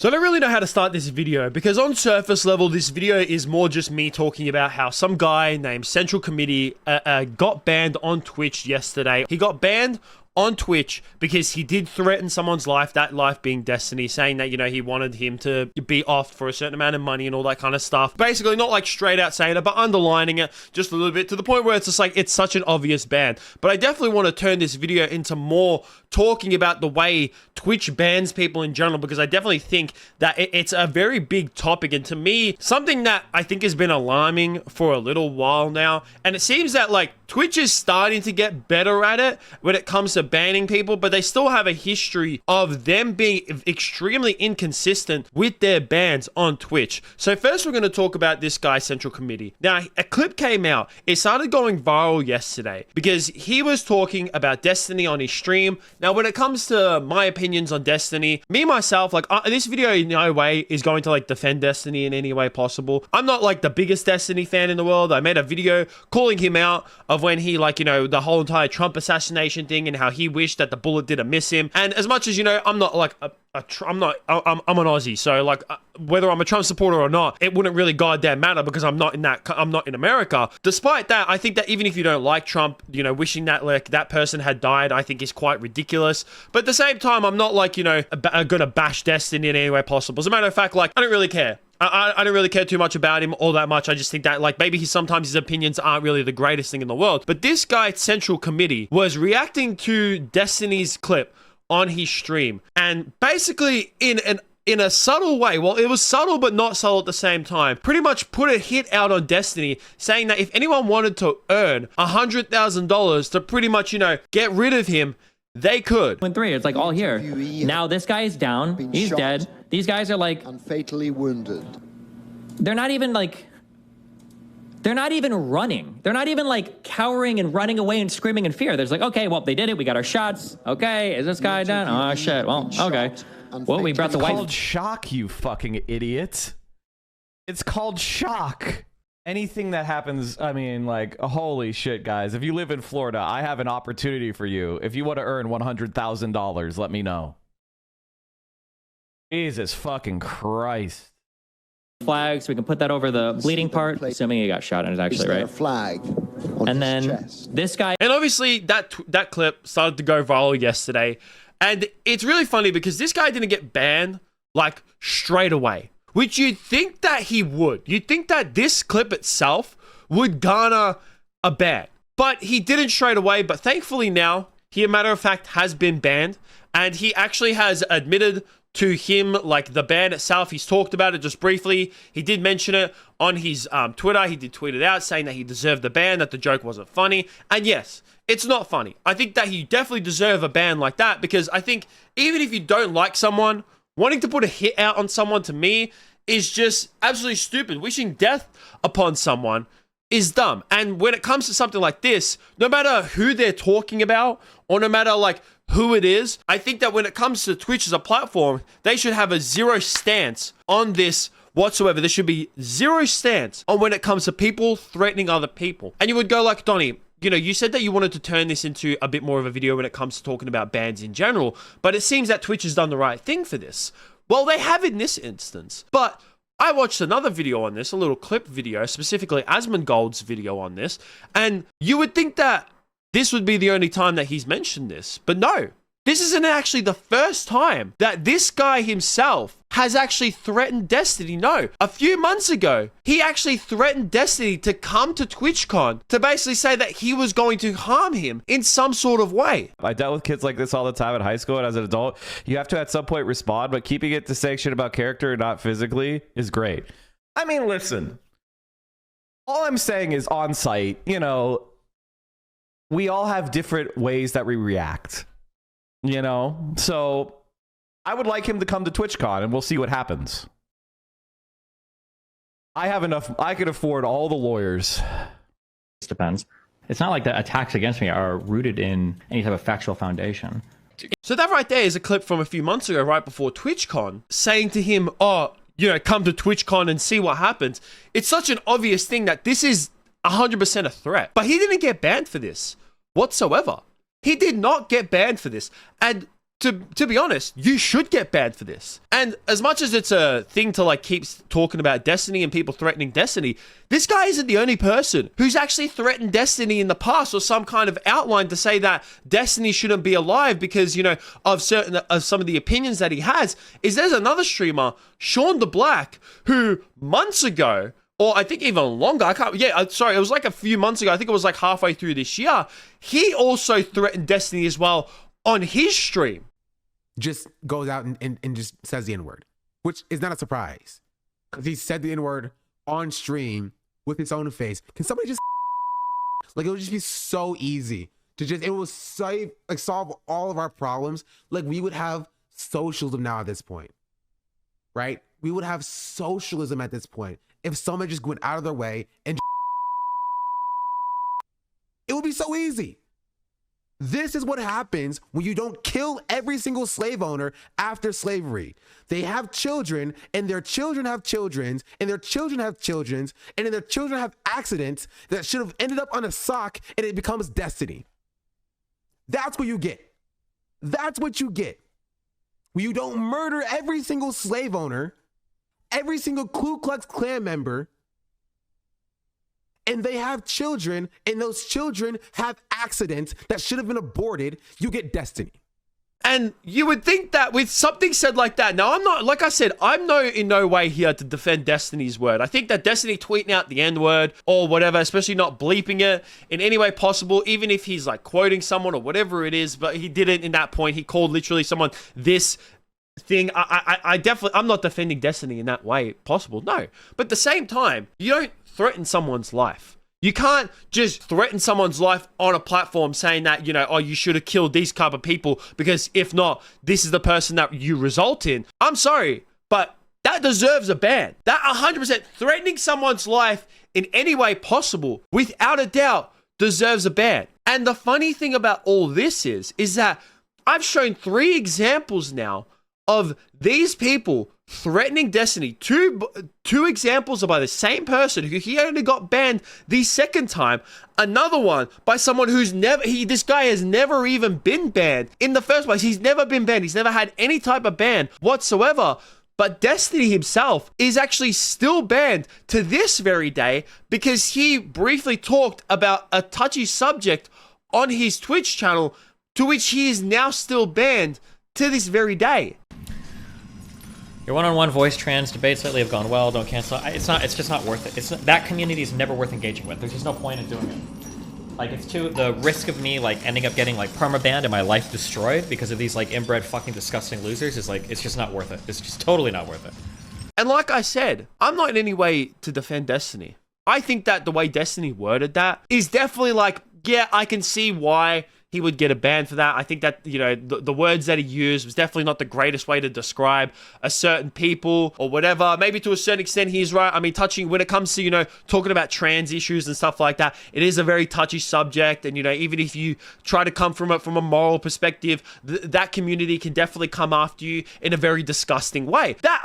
So I don't really know how to start this video because on surface level, this video is more just me talking about how some guy named Central Committee got banned on Twitch yesterday. He got banned on Twitch because he did threaten someone's life, that life being Destiny, saying that, you know, he wanted him to be off for a certain amount of money and all that kind of stuff. Basically, not like straight out saying it, but underlining it just a little bit to the point where it's just like, it's such an obvious ban. But I definitely want to turn this video into more talking about the way Twitch bans people in general, because I definitely think that it's a very big topic, and to me, something that I think has been alarming for a little while now. And it seems that like Twitch is starting to get better at it when it comes to banning people, but they still have a history of them being extremely inconsistent with their bans on Twitch. So first we're going to talk about this guy, Central Committee. Now, a clip came out. It started going viral yesterday because he was talking about Destiny on his stream. Now, when it comes to my opinions on Destiny, me, myself, like this video in no way is going to like defend Destiny in any way possible. I'm not like the biggest Destiny fan in the world. I made a video calling him out of when he, like, you know, the whole entire Trump assassination thing and how he wished that the bullet didn't miss him. And as much as, you know, I'm not like I'm an Aussie, so like whether I'm a Trump supporter or not, it wouldn't really goddamn matter because I'm not in America. Despite that, I think that even if you don't like Trump, you know, wishing that like that person had died, I think is quite ridiculous. But at the same time, I'm not like, you know, gonna bash Destiny in any way possible. As a matter of fact, like I don't really care. I don't really care too much about him all that much. I just think that like maybe sometimes his opinions aren't really the greatest thing in the world. But this guy, Central Committee, was reacting to Destiny's clip on his stream, and basically in a subtle way, well, it was subtle but not subtle at the same time, pretty much put a hit out on Destiny, saying that if anyone wanted to earn $100,000 to pretty much, you know, get rid of him, they could. Win 3, it's like all here. Now this guy is down, he's dead. These guys are like... and fatally wounded. They're not even like... They're not even running. They're not even like cowering and running away and screaming in fear. There's like, okay, well, they did it. We got our shots. Okay, is this guy done? Oh, shit. Well, okay. Well, we brought the white... It's called shock, you fucking idiot. It's called shock. Anything that happens, I mean, like, holy shit, guys. If you live in Florida, I have an opportunity for you. If you want to earn $100,000, let me know. Jesus fucking Christ. Flags, we can put that over the bleeding part, assuming he got shot and is actually right. A flag on and his then chest. this guy... And obviously that clip started to go viral yesterday. And it's really funny because this guy didn't get banned like straight away, which you'd think that he would. You'd think that this clip itself would garner a ban, but he didn't straight away. But thankfully now he, a matter of fact, has been banned, and he actually has admitted to him, like the ban itself. He's talked about it just briefly. He did mention it on his Twitter. He did tweet it out saying that he deserved the ban, that the joke wasn't funny. And yes, it's not funny. I think that he definitely deserves a ban like that, because I think even if you don't like someone, wanting to put a hit out on someone, to me, is just absolutely stupid. Wishing death upon someone is dumb. And when it comes to something like this, no matter who they're talking about, or no matter like who it is, I think that when it comes to Twitch as a platform, they should have a zero stance on this whatsoever. There should be zero stance on when it comes to people threatening other people. And you would go like, Donnie, you know, you said that you wanted to turn this into a bit more of a video when it comes to talking about bans in general, but it seems that Twitch has done the right thing for this. Well, they have in this instance, but I watched another video on this, a little clip video, specifically Asmongold's video on this, and you would think that this would be the only time that he's mentioned this, but no. This isn't actually the first time that this guy himself has actually threatened Destiny. No, a few months ago, he actually threatened Destiny to come to TwitchCon to basically say that he was going to harm him in some sort of way. I dealt with kids like this all the time in high school, and as an adult, you have to at some point respond, but keeping it to say shit about character and not physically is great. I mean, listen, all I'm saying is on site, you know, we all have different ways that we react. You know, so I would like him to come to TwitchCon and we'll see what happens. I have enough. I can afford all the lawyers. It depends. It's not like the attacks against me are rooted in any type of factual foundation. So that right there is a clip from a few months ago, right before TwitchCon, saying to him, oh, you know, come to TwitchCon and see what happens. It's such an obvious thing that this is 100% a threat. But he didn't get banned for this whatsoever. He did not get banned for this. And to be honest, you should get banned for this. And as much as it's a thing to like keep talking about Destiny and people threatening Destiny, this guy isn't the only person who's actually threatened Destiny in the past, or some kind of outline to say that Destiny shouldn't be alive because, you know, of some of the opinions that he has. There's another streamer, Sean the Black, who months ago, or I think even longer, it was like a few months ago, I think it was like halfway through this year, he also threatened Destiny as well on his stream. Just goes out and just says the N-word, which is not a surprise because he said the N-word on stream with his own face. Can somebody just like, it would just be so easy to just, it will save, like, solve all of our problems. Like, we would have socialism now at this point, right? We would have socialism at this point if someone just went out of their way and it would be so easy. This is what happens when you don't kill every single slave owner after slavery. They have children, and their children have children's, and their children have children's, and then their children have accidents that should have ended up on a sock, and it becomes Destiny. That's what you get. That's what you get. When you don't murder every single slave owner, every single Ku Klux Klan member, and they have children, and those children have accidents that should have been aborted, you get Destiny. And you would think that with something said like that, now I'm not, like I said, I'm in no way here to defend Destiny's word. I think that Destiny tweeting out the N-word or whatever, especially not bleeping it in any way possible, even if he's like quoting someone or whatever it is, but he didn't in that point. He called literally someone this thing. I'm not defending Destiny in that way possible. No. But at the same time, you don't threaten someone's life. You can't just threaten someone's life on a platform saying that, you know, oh, you should have killed these type of people because if not, this is the person that you result in. I'm sorry, but that deserves a ban. That 100% threatening someone's life in any way possible, without a doubt, deserves a ban. And the funny thing about all this is that I've shown 3 examples now of these people threatening Destiny. Two examples are by the same person who he only got banned the second time. Another one by someone who's this guy has never even been banned in the first place. He's never been banned. He's never had any type of ban whatsoever. But Destiny himself is actually still banned to this very day because he briefly talked about a touchy subject on his Twitch channel, to which he is now still banned to this very day. Your one-on-one voice trans debates lately have gone well. Don't cancel. It's just not worth it. That community is never worth engaging with. There's just no point in doing it. Like, it's the risk of me like ending up getting like permabanned and my life destroyed because of these like inbred fucking disgusting losers is like, it's just not worth it. It's just totally not worth it. And like I said, I'm not in any way to defend Destiny. I think that the way Destiny worded that is definitely like, yeah, I can see why he would get a ban for that. I think that, you know, the words that he used was definitely not the greatest way to describe a certain people or whatever. Maybe to a certain extent, he's right. I mean, when it comes to, you know, talking about trans issues and stuff like that, it is a very touchy subject. And, you know, even if you try to come from it from a moral perspective, that community can definitely come after you in a very disgusting way. That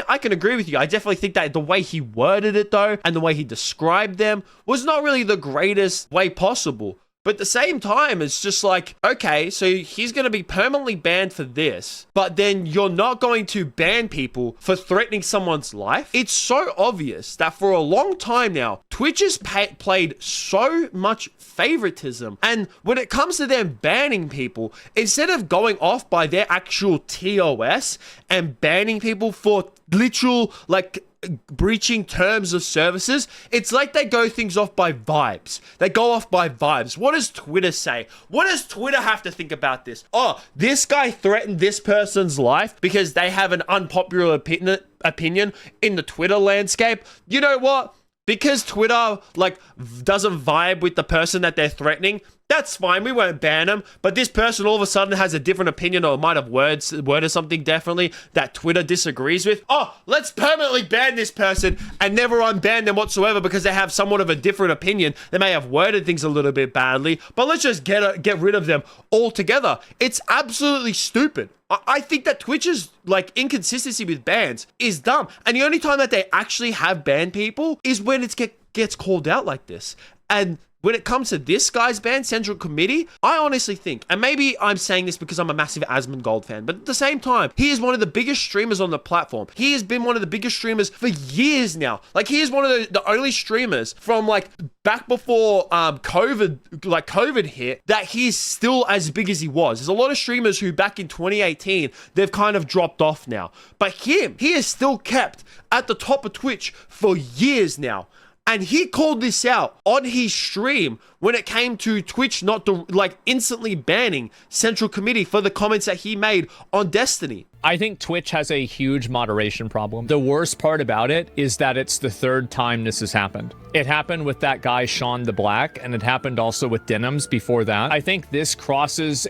I can agree with you. I definitely think that the way he worded it, though, and the way he described them was not really the greatest way possible. But at the same time, it's just like, okay, so he's going to be permanently banned for this, but then you're not going to ban people for threatening someone's life. It's so obvious that for a long time now, Twitch has played so much favoritism. And when it comes to them banning people, instead of going off by their actual TOS and banning people for literal, like, breaching terms of services, it's like they go things off by vibes. They go off by vibes. What does Twitter say? What does Twitter have to think about this? Oh, this guy threatened this person's life because they have an unpopular opinion in the Twitter landscape. You know what? Because Twitter, like, doesn't vibe with the person that they're threatening, that's fine. We won't ban them. But this person all of a sudden has a different opinion or might have worded something definitely that Twitter disagrees with. Oh, let's permanently ban this person and never unban them whatsoever because they have somewhat of a different opinion. They may have worded things a little bit badly, but let's just get rid of them altogether. It's absolutely stupid. I think that Twitch's like inconsistency with bans is dumb. And the only time that they actually have banned people is when it gets called out like this. And when it comes to this guy's ban, Central Committee, I honestly think, and maybe I'm saying this because I'm a massive Asmongold fan, but at the same time, he is one of the biggest streamers on the platform. He has been one of the biggest streamers for years now. Like, he is one of the only streamers from like back before COVID hit, that he's still as big as he was. There's a lot of streamers who back in 2018, they've kind of dropped off now. But he is still kept at the top of Twitch for years now. And he called this out on his stream when it came to Twitch not instantly banning Central Committee for the comments that he made on Destiny. I think Twitch has a huge moderation problem. The worst part about it is that it's the third time this has happened. It happened with that guy, Sean the Black, and it happened also with Denims before that. I think this crosses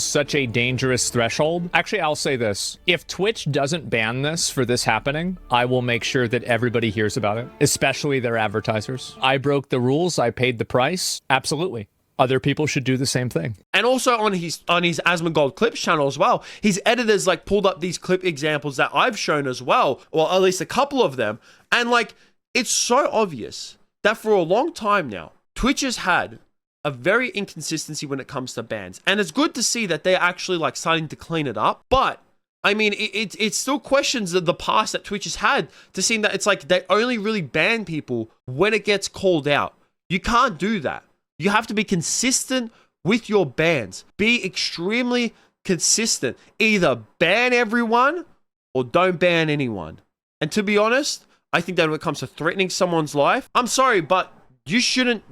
such a dangerous threshold. Actually, I'll say this. If Twitch doesn't ban this for this happening, I will make sure that everybody hears about it, especially their advertisers. I broke the rules. I paid the price. Absolutely. Other people should do the same thing. And also on his Asmongold Clips channel as well, his editors like pulled up these clip examples that I've shown as well, or at least a couple of them. And like, it's so obvious that for a long time now, Twitch has had a very inconsistency when it comes to bans. And it's good to see that they're actually like starting to clean it up. But I mean, it still questions the past that Twitch has had to seem that it's like they only really ban people when it gets called out. You can't do that. You have to be consistent with your bans. Be extremely consistent. Either ban everyone or don't ban anyone. And to be honest, I think that when it comes to threatening someone's life, I'm sorry, but you should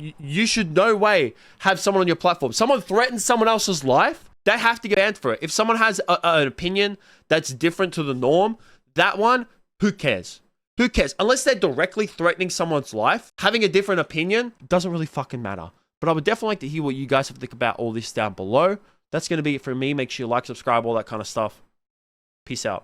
no way have someone on your platform. Someone threatens someone else's life, they have to get banned for it. If someone has an opinion that's different to the norm, that one, who cares? Who cares? Unless they're directly threatening someone's life, having a different opinion doesn't really fucking matter. But I would definitely like to hear what you guys have to think about all this down below. That's going to be it for me. Make sure you like, subscribe, all that kind of stuff. Peace out.